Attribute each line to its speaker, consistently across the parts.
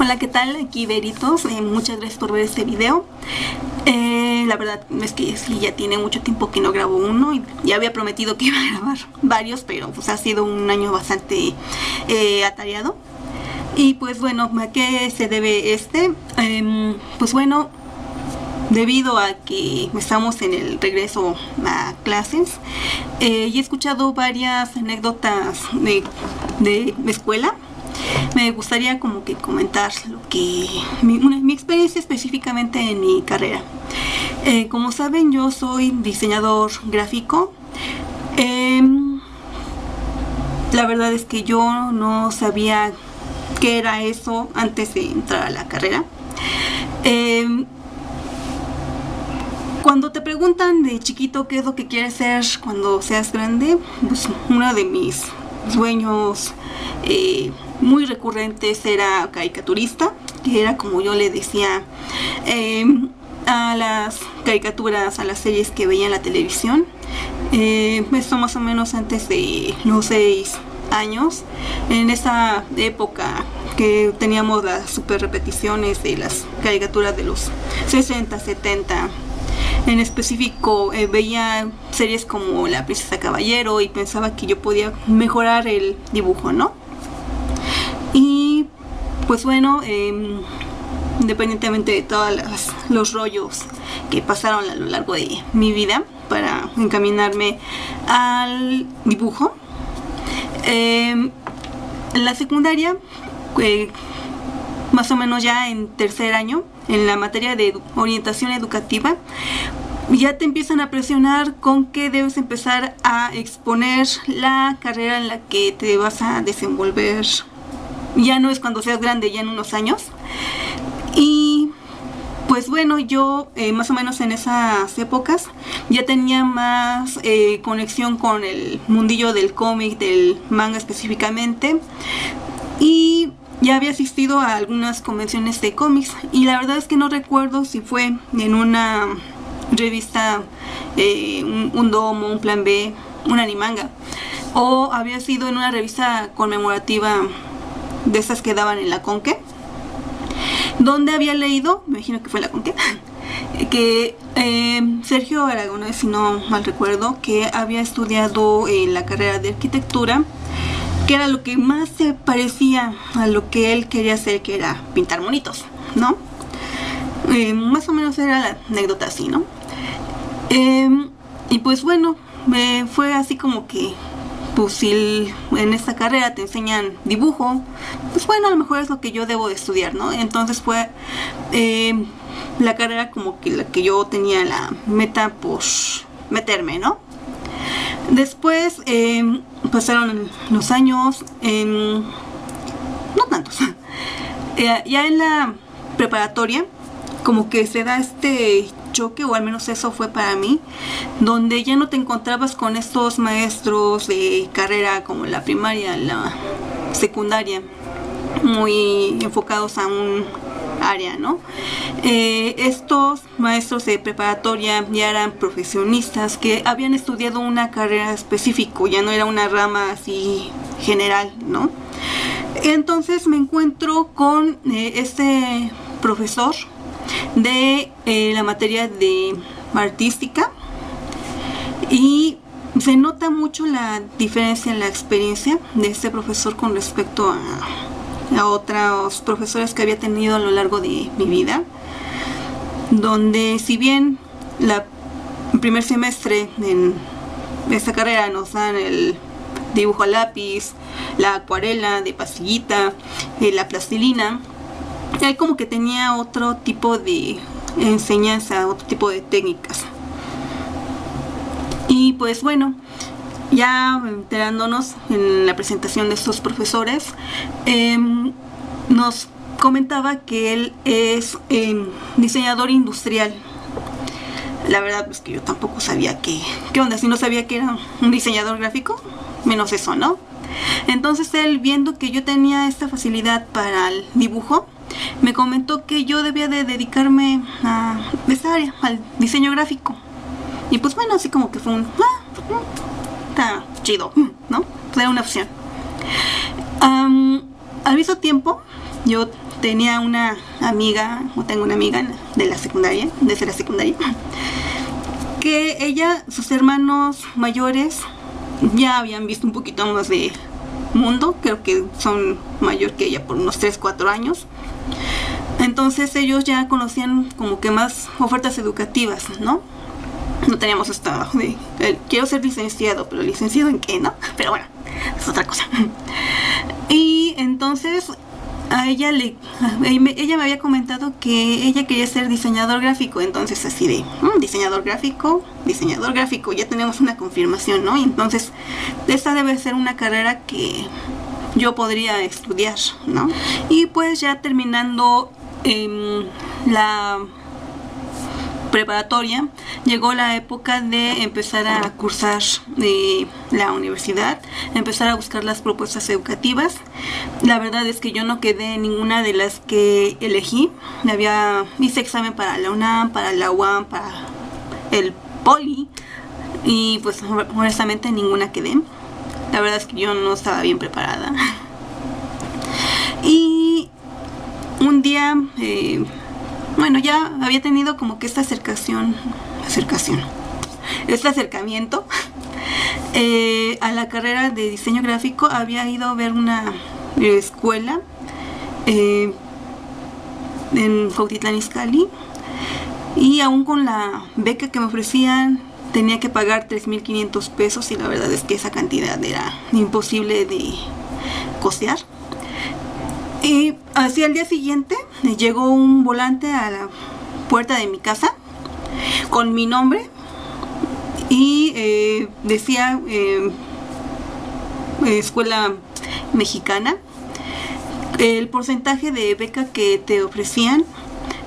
Speaker 1: Hola, ¿qué tal? Aquí Veritos, muchas gracias por ver este video. La verdad es que sí, ya tiene mucho tiempo que no grabo uno y ya había prometido que iba a grabar varios, pero pues ha sido un año bastante atareado. Y pues bueno, ¿a qué se debe este? Pues bueno, debido a que estamos en el regreso a clases, y he escuchado varias anécdotas de escuela. Me gustaría como que comentar lo que mi experiencia específicamente en mi carrera. Como saben, yo soy diseñador gráfico. La verdad es que yo no sabía qué era eso antes de entrar a la carrera. Cuando te preguntan de chiquito qué es lo que quieres ser cuando seas grande, pues uno de mis sueños muy recurrentes era caricaturista, que era como yo le decía a las caricaturas, a las series que veía en la televisión. Esto más o menos antes de los 6 años, en esa época que teníamos las super repeticiones de las caricaturas de los 60, 70. En específico veía series como La Princesa Caballero y pensaba que yo podía mejorar el dibujo, ¿no? Y pues bueno, independientemente de todos los rollos que pasaron a lo largo de mi vida para encaminarme al dibujo, en la secundaria, más o menos ya en tercer año, en la materia de orientación educativa, ya te empiezan a presionar con que debes empezar a exponer la carrera en la que te vas a desenvolver. Ya no es cuando seas grande, ya en unos años. Y pues bueno, yo más o menos en esas épocas ya tenía más conexión con el mundillo del cómic, del manga específicamente, y ya había asistido a algunas convenciones de cómics, y la verdad es que no recuerdo si fue en una revista, un Domo, un Plan B, un Animanga, o había sido en una revista conmemorativa de esas que daban en la Conque, donde había leído, me imagino que fue la Conque, que Sergio Aragonés, si no mal recuerdo, que había estudiado la carrera de arquitectura, que era lo que más se parecía a lo que él quería hacer, que era pintar monitos, ¿no? Más o menos era la anécdota así, ¿no? Y pues bueno, fue así como que, pues si en esta carrera te enseñan dibujo, pues bueno, a lo mejor es lo que yo debo de estudiar, ¿no? Entonces fue la carrera como que la que yo tenía la meta, pues meterme, ¿no? Después pasaron los años, no tantos. Ya en la preparatoria como que se da este choque, o al menos eso fue para mí, donde ya no te encontrabas con estos maestros de carrera como la primaria, la secundaria, muy enfocados a un área, ¿no? Estos maestros de preparatoria ya eran profesionistas que habían estudiado una carrera específica, ya no era una rama así general, ¿no? Entonces me encuentro con este profesor de la materia de artística, y se nota mucho la diferencia en la experiencia de este profesor con respecto a otros profesores que había tenido a lo largo de mi vida, donde si bien el primer semestre en esta carrera nos dan el dibujo a lápiz, la acuarela de pastillita, la plastilina, él como que tenía otro tipo de enseñanza, otro tipo de técnicas. Y pues bueno, ya enterándonos en la presentación de estos profesores, nos comentaba que él es diseñador industrial. La verdad es que yo tampoco sabía qué onda, si no sabía que era un diseñador gráfico, menos eso, ¿no? Entonces él, viendo que yo tenía esta facilidad para el dibujo, me comentó que yo debía de dedicarme a esta área, al diseño gráfico. Y pues bueno, así como que fue está chido, ¿no? Pues era una opción. Al mismo tiempo, yo tenía una amiga, o tengo una amiga de la secundaria, desde la secundaria, que ella, sus hermanos mayores ya habían visto un poquito más de mundo, creo que son mayor que ella por unos 3-4 años. Entonces ellos ya conocían como que más ofertas educativas, ¿no? No teníamos esta de quiero ser licenciado, pero licenciado en qué, ¿no? Pero bueno, es otra cosa. Y entonces a ella ella me había comentado que ella quería ser diseñador gráfico. Entonces así de diseñador gráfico, ya tenemos una confirmación, ¿no? Y entonces esta debe ser una carrera que yo podría estudiar, ¿no? Y pues ya terminando la preparatoria, llegó la época de empezar a cursar la universidad, empezar a buscar las propuestas educativas. La verdad es que yo no quedé en ninguna de las que elegí. Hice examen para la UNAM, para la UAM, para el Poli, y pues honestamente ninguna quedé. La verdad es que yo no estaba bien preparada. Y un día bueno, ya había tenido como que este acercamiento a la carrera de diseño gráfico. Había ido a ver una escuela en Cuautitlán Izcalli, y aún con la beca que me ofrecían tenía que pagar 3,500 pesos, y la verdad es que esa cantidad era imposible de costear. Y hacia el día siguiente llegó un volante a la puerta de mi casa con mi nombre y decía escuela mexicana, el porcentaje de beca que te ofrecían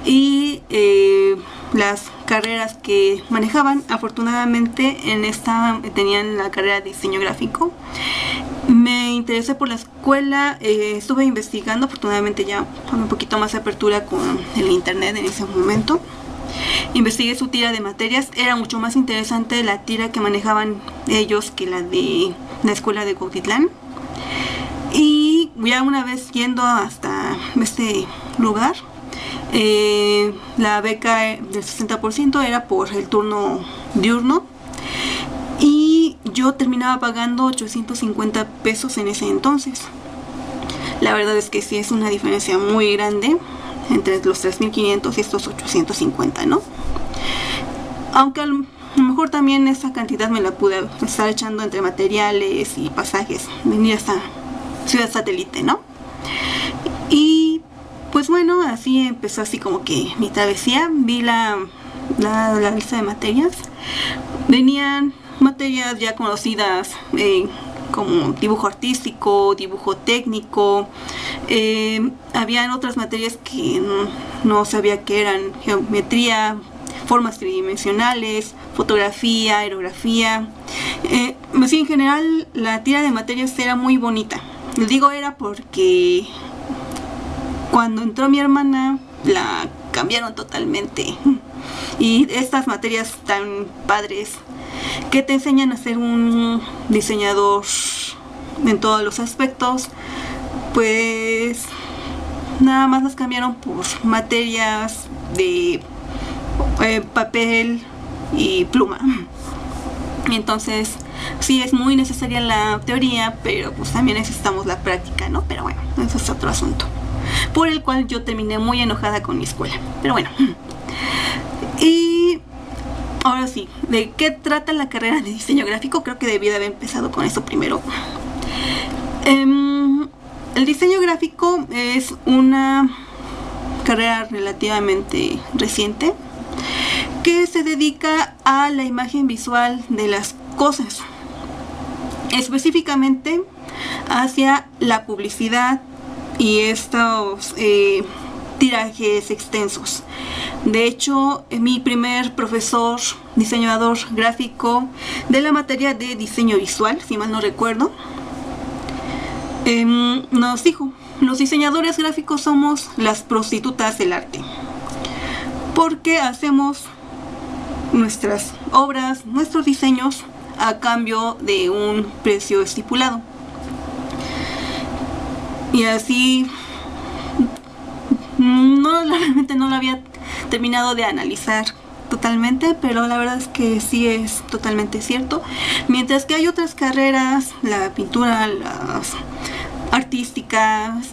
Speaker 1: y las carreras que manejaban. Afortunadamente en esta tenían la carrera de diseño gráfico. Me interesé por la escuela, estuve investigando, afortunadamente ya con un poquito más de apertura con el internet en ese momento. Investigué su tira de materias, era mucho más interesante la tira que manejaban ellos que la de la escuela de Cuautitlán. Y ya una vez yendo hasta este lugar, la beca del 60% era por el turno diurno, y yo terminaba pagando 850 pesos en ese entonces. La verdad es que sí es una diferencia muy grande entre los 3,500 y estos 850, ¿no? Aunque a lo mejor también esa cantidad me la pude estar echando entre materiales y pasajes, venir hasta Ciudad Satélite, ¿no? Y pues bueno, así empezó así como que mi travesía. Vi la lista de materias. Venían materias ya conocidas como dibujo artístico, dibujo técnico. Habían otras materias que no sabía que eran: geometría, formas tridimensionales, fotografía, aerografía. Así en general la tira de materias era muy bonita. Les digo era porque cuando entró mi hermana la cambiaron totalmente. Y estas materias tan padres que te enseñan a ser un diseñador en todos los aspectos, pues nada más las cambiaron por materias de papel y pluma. Entonces sí es muy necesaria la teoría, pero pues también necesitamos la práctica, ¿no? Pero bueno, eso es otro asunto, por el cual yo terminé muy enojada con mi escuela. Pero bueno, y ahora sí, ¿de qué trata la carrera de diseño gráfico? Creo que debí de haber empezado con eso primero. El diseño gráfico es una carrera relativamente reciente que se dedica a la imagen visual de las cosas, específicamente hacia la publicidad y estos tirajes extensos. De hecho, mi primer profesor diseñador gráfico de la materia de diseño visual, si mal no recuerdo, nos dijo: los diseñadores gráficos somos las prostitutas del arte, porque hacemos nuestras obras, nuestros diseños a cambio de un precio estipulado. Y así no, realmente no lo había terminado de analizar totalmente, pero la verdad es que sí es totalmente cierto. Mientras que hay otras carreras, la pintura, las artísticas,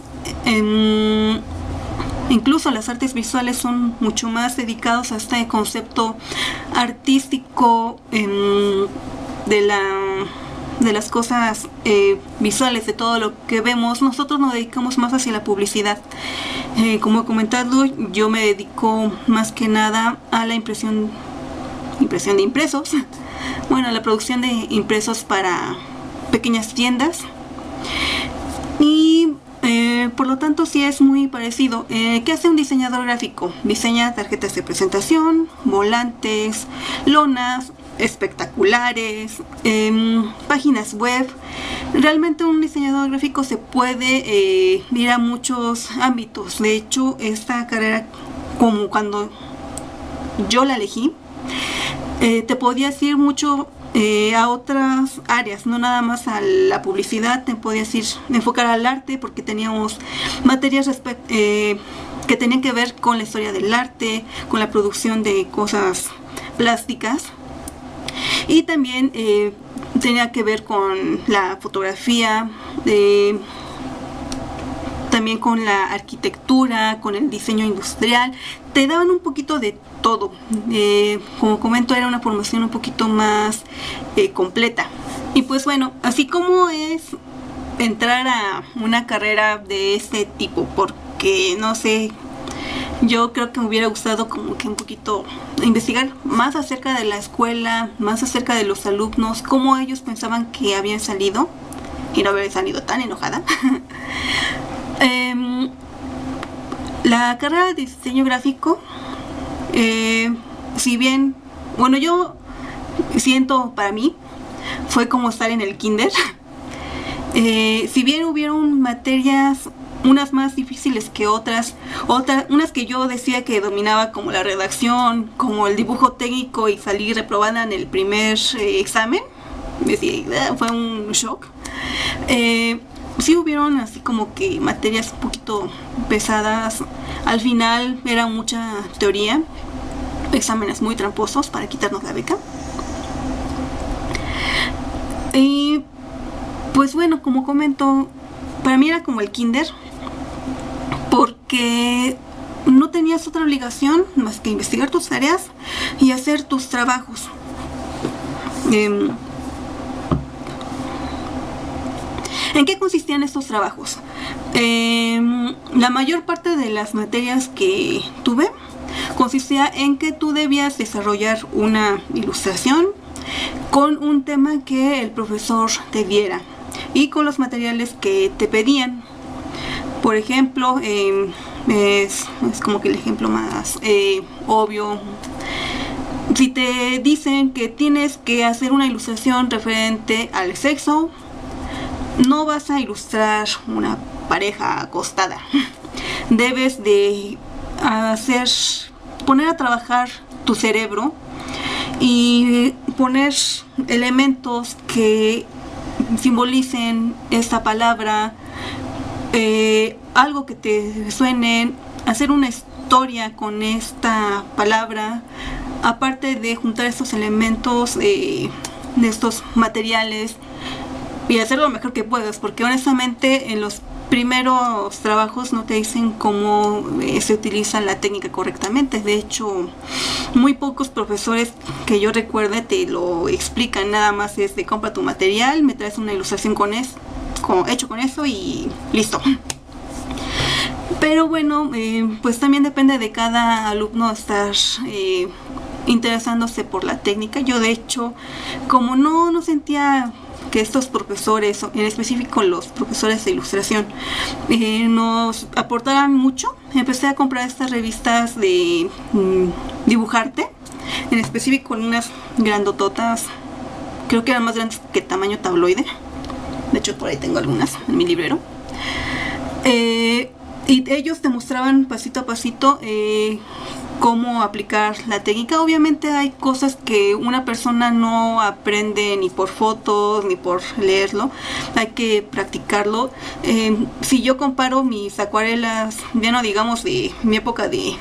Speaker 1: incluso las artes visuales, son mucho más dedicados a este concepto artístico de las cosas visuales, de todo lo que vemos. Nosotros nos dedicamos más hacia la publicidad. Como he comentado, yo me dedico más que nada a la impresión de impresos, bueno, a la producción de impresos para pequeñas tiendas, y por lo tanto sí es muy parecido. ¿Qué hace un diseñador gráfico? Diseña tarjetas de presentación, volantes, lonas, espectaculares, páginas web. Realmente un diseñador gráfico se puede ir a muchos ámbitos. De hecho, esta carrera, como cuando yo la elegí, te podías ir mucho a otras áreas, no nada más a la publicidad. Te podías ir enfocar al arte, porque teníamos materias que tenían que ver con la historia del arte, con la producción de cosas plásticas, y también tenía que ver con la fotografía, también con la arquitectura, con el diseño industrial. Te daban un poquito de todo. Como comento, era una formación un poquito más completa. Y pues bueno, así como es entrar a una carrera de este tipo, porque no sé, yo creo que me hubiera gustado como que un poquito investigar más acerca de la escuela, más acerca de los alumnos, cómo ellos pensaban que habían salido, y no haber salido tan enojada. La carrera de diseño gráfico, si bien, bueno, yo siento, para mí fue como estar en el kinder. Si bien hubieron materias, unas más difíciles que otras, unas que yo decía que dominaba, como la redacción, como el dibujo técnico, y salí reprobada en el primer examen. Fue un shock. Sí hubieron así como que materias un poquito pesadas. Al final era mucha teoría, exámenes muy tramposos para quitarnos la beca. Y pues bueno, como comento, para mí era como el kinder, porque no tenías otra obligación más que investigar tus tareas y hacer tus trabajos. ¿En qué consistían estos trabajos? La mayor parte de las materias que tuve consistía en que tú debías desarrollar una ilustración con un tema que el profesor te diera y con los materiales que te pedían. Por ejemplo, es como que el ejemplo más obvio. Si te dicen que tienes que hacer una ilustración referente al sexo, no vas a ilustrar una pareja acostada. Debes de poner a trabajar tu cerebro y poner elementos que simbolicen esta palabra, algo que te suenen, hacer una historia con esta palabra, aparte de juntar estos elementos de estos materiales y hacer lo mejor que puedas, porque honestamente en los primeros trabajos no te dicen cómo se utiliza la técnica correctamente. De hecho, muy pocos profesores que yo recuerde te lo explican. Nada más es de: compra tu material, me traes una ilustración hecho con eso y listo. Pero bueno, pues también depende de cada alumno estar interesándose por la técnica. Yo de hecho, como no sentía que estos profesores, en específico los profesores de ilustración, nos aportaran mucho, empecé a comprar estas revistas de Dibujarte, en específico unas grandototas, creo que eran más grandes que tamaño tabloide. De hecho, por ahí tengo algunas en mi librero. Y ellos te mostraban pasito a pasito cómo aplicar la técnica. Obviamente hay cosas que una persona no aprende ni por fotos ni por leerlo, hay que practicarlo. Si yo comparo mis acuarelas, ya no digamos de mi época de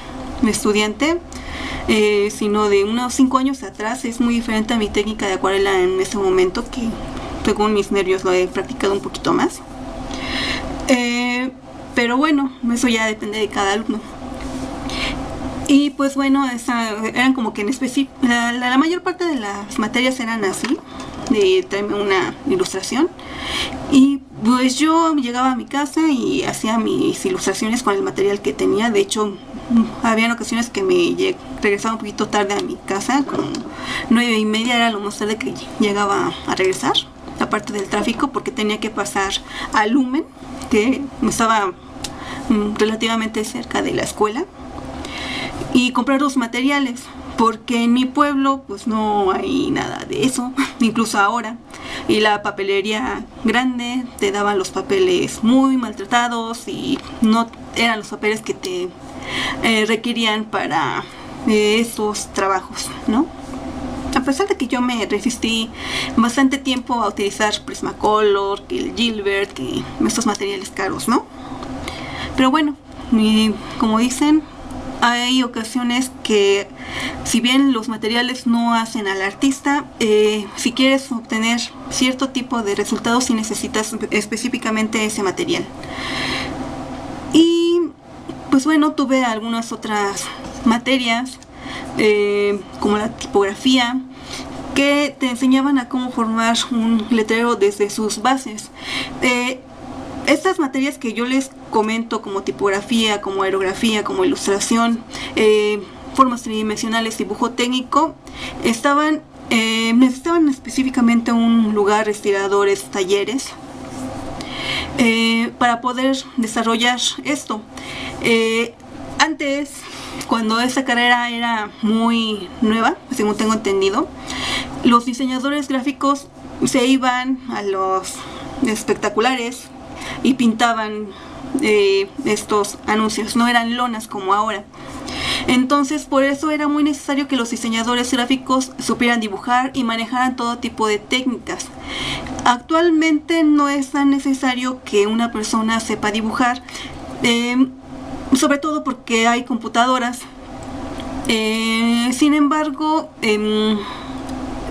Speaker 1: estudiante, sino de unos 5 años atrás, es muy diferente a mi técnica de acuarela en ese momento, que según mis nervios lo he practicado un poquito más. Pero bueno, eso ya depende de cada alumno. Y pues bueno, eran como que en específico, la mayor parte de las materias eran así, de traerme una ilustración. Y pues yo llegaba a mi casa y hacía mis ilustraciones con el material que tenía. De hecho, habían ocasiones que me regresaba un poquito tarde a mi casa, como 9:30 era lo más tarde que llegaba a regresar, aparte del tráfico, porque tenía que pasar a Lumen, que estaba relativamente cerca de la escuela, y comprar los materiales, porque en mi pueblo pues no hay nada de eso, incluso ahora. Y la papelería grande te daban los papeles muy maltratados y no eran los papeles que te requerían para esos trabajos, ¿no? A pesar de que yo me resistí bastante tiempo a utilizar Prismacolor, que el Gilbert, que estos materiales caros, ¿no? Pero bueno, como dicen, hay ocasiones que, si bien los materiales no hacen al artista, si quieres obtener cierto tipo de resultados, sí necesitas específicamente ese material. Y pues bueno, tuve algunas otras materias, como la tipografía, que te enseñaban a cómo formar un letrero desde sus bases. Estas materias que yo les comento, como tipografía, como aerografía, como ilustración, formas tridimensionales, dibujo técnico, necesitaban específicamente un lugar, respiradores, talleres, para poder desarrollar esto. Antes, cuando esta carrera era muy nueva, según tengo entendido, los diseñadores gráficos se iban a los espectaculares y pintaban estos anuncios, no eran lonas como ahora. Entonces, por eso era muy necesario que los diseñadores gráficos supieran dibujar y manejaran todo tipo de técnicas. Actualmente no es tan necesario que una persona sepa dibujar, sobre todo porque hay computadoras. Sin embargo,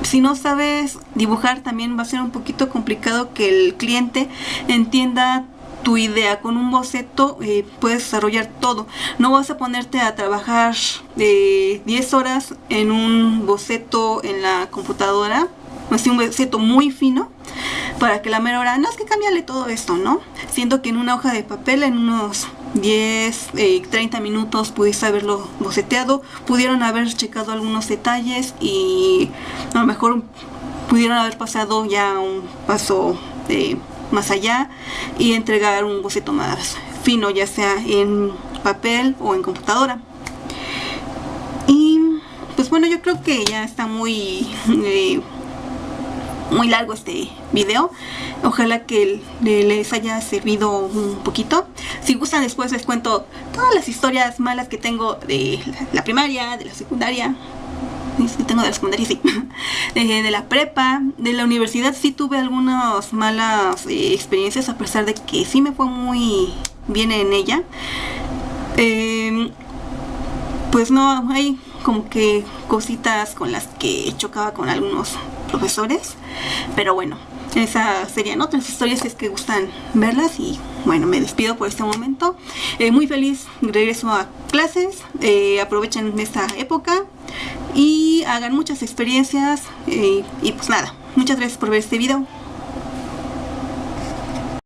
Speaker 1: si no sabes dibujar, también va a ser un poquito complicado que el cliente entienda tu idea. Con un boceto puedes desarrollar todo. No vas a ponerte a trabajar 10 horas en un boceto en la computadora, así un boceto muy fino, para que la mera hora, no, es que cámbiale todo esto, ¿no? Siendo que en una hoja de papel, en unos 30 minutos pudiste haberlo boceteado, pudieron haber checado algunos detalles y a lo mejor pudieron haber pasado ya un paso más allá y entregar un boceto más fino, ya sea en papel o en computadora. Y pues bueno, yo creo que ya está muy largo este video. Ojalá que les haya servido un poquito. Si gustan, después les cuento todas las historias malas que tengo de la primaria, de la secundaria. Sí, tengo de la secundaria, sí. De la prepa, de la universidad. Sí tuve algunas malas experiencias, a pesar de que sí me fue muy bien en ella. Pues no, hay como que cositas con las que chocaba con algunos profesores, pero bueno, esas serían otras historias si es que gustan verlas. Y bueno, me despido por este momento. Muy feliz regreso a clases. Aprovechen esta época y hagan muchas experiencias, y pues nada, muchas gracias por ver este video.